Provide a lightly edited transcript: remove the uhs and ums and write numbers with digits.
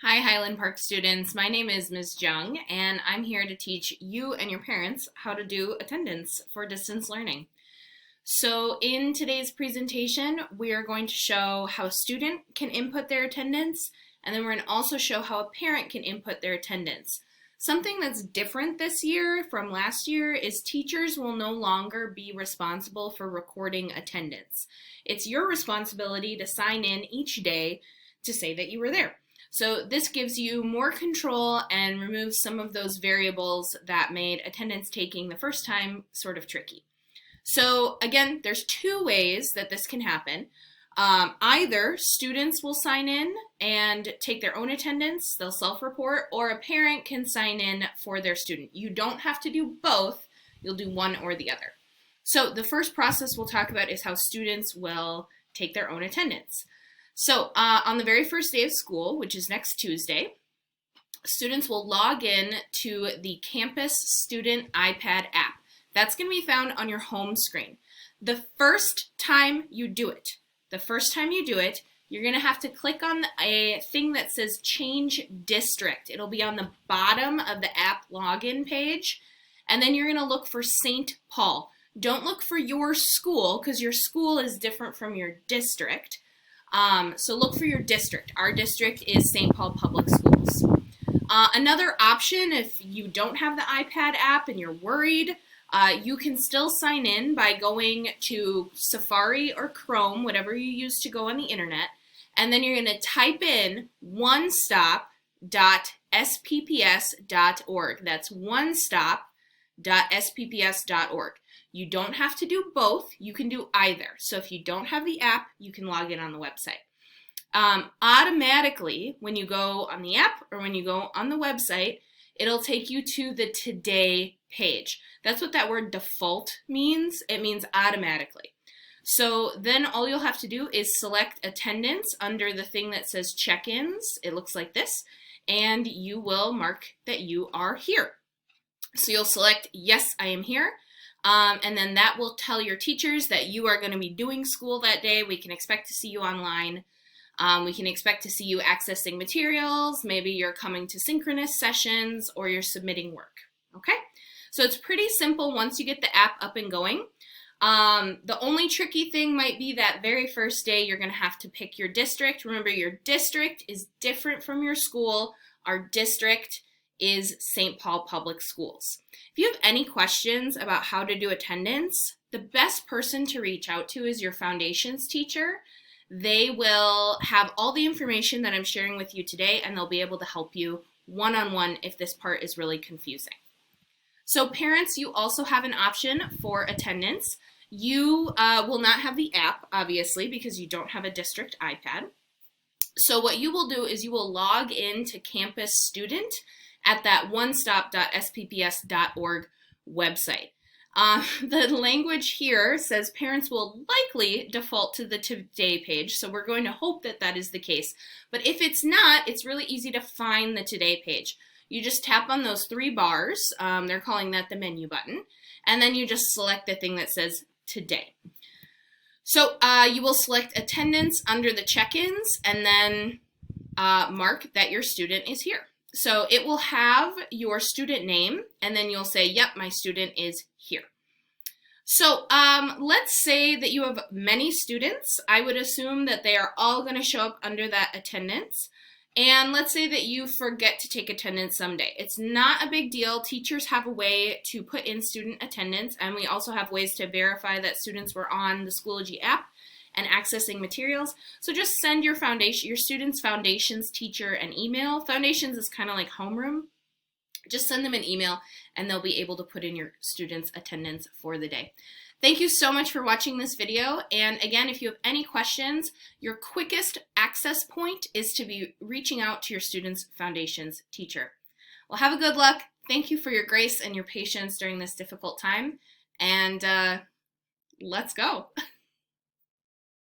Hi Highland Park students, my name is Ms. Jung and I'm here to teach you and your parents how to do attendance for distance learning. So in today's presentation, we are going to show how a student can input their attendance, and then we're going to also show how a parent can input their attendance. Something that's different this year from last year is teachers will no longer be responsible for recording attendance. It's your responsibility to sign in each day to say that you were there. So this gives you more control and removes some of those variables that made attendance taking the first time sort of tricky. So again, there's two ways that this can happen. Either students will sign in and take their own attendance, they'll self-report, or a parent can sign in for their student. You don't have to do both, you'll do one or the other. So the first process we'll talk about is how students will take their own attendance. So on the very first day of school, which is next Tuesday, students will log in to the Campus Student iPad app. That's going to be found on your home screen. The first time you do it, you're going to have to click on a thing that says Change District. It'll be on the bottom of the app login page, and then you're going to look for St. Paul. Don't look for your school, because your school is different from your district. So look for your district. Our district is St. Paul Public Schools. Another option, if you don't have the iPad app and you're worried, you can still sign in by going to Safari or Chrome, whatever you use to go on the internet, and then you're going to type in onestop.spps.org. That's onestop.spps.org. You don't have to do both, you can do either. So if you don't have the app, you can log in on the website. Automatically, when you go on the app or when you go on the website, it'll take you to the Today page. That's what that word default means. It means automatically. So then all you'll have to do is select attendance under the thing that says check-ins. It looks like this, and you will mark that you are here. So you'll select yes, I am here. And then that will tell your teachers that you are going to be doing school that day. We can expect to see you online. We can expect to see you accessing materials. Maybe you're coming to synchronous sessions or you're submitting work. Okay? So it's pretty simple once you get the app up and going. The only tricky thing might be that very first day you're going to have to pick your district. Remember, your district is different from your school. Our district is St. Paul Public Schools. If you have any questions about how to do attendance, the best person to reach out to is your foundations teacher. They will have all the information that I'm sharing with you today, and they'll be able to help you one-on-one if this part is really confusing. So parents, you also have an option for attendance. You will not have the app, obviously, because you don't have a district iPad. So what you will do is you will log in to Campus Student at that onestop.spps.org website. The language here says parents will likely default to the Today page, so we're going to hope that that is the case. But if it's not, it's really easy to find the Today page. You just tap on those three bars, they're calling that the menu button, and then you just select the thing that says Today. So you will select attendance under the check-ins and then mark that your student is here. So it will have your student name, and then you'll say, yep, my student is here. So let's say that you have many students. I would assume that they are all going to show up under that attendance. And let's say that you forget to take attendance someday. It's not a big deal. Teachers have a way to put in student attendance, and we also have ways to verify that students were on the Schoology app and accessing materials. So just send your student's foundations teacher an email. Foundations is kind of like homeroom. Just send them an email and they'll be able to put in your student's attendance for the day. Thank you so much for watching this video. And again, if you have any questions, your quickest access point is to be reaching out to your student's foundations teacher. Well, have a good luck. Thank you for your grace and your patience during this difficult time. And let's go.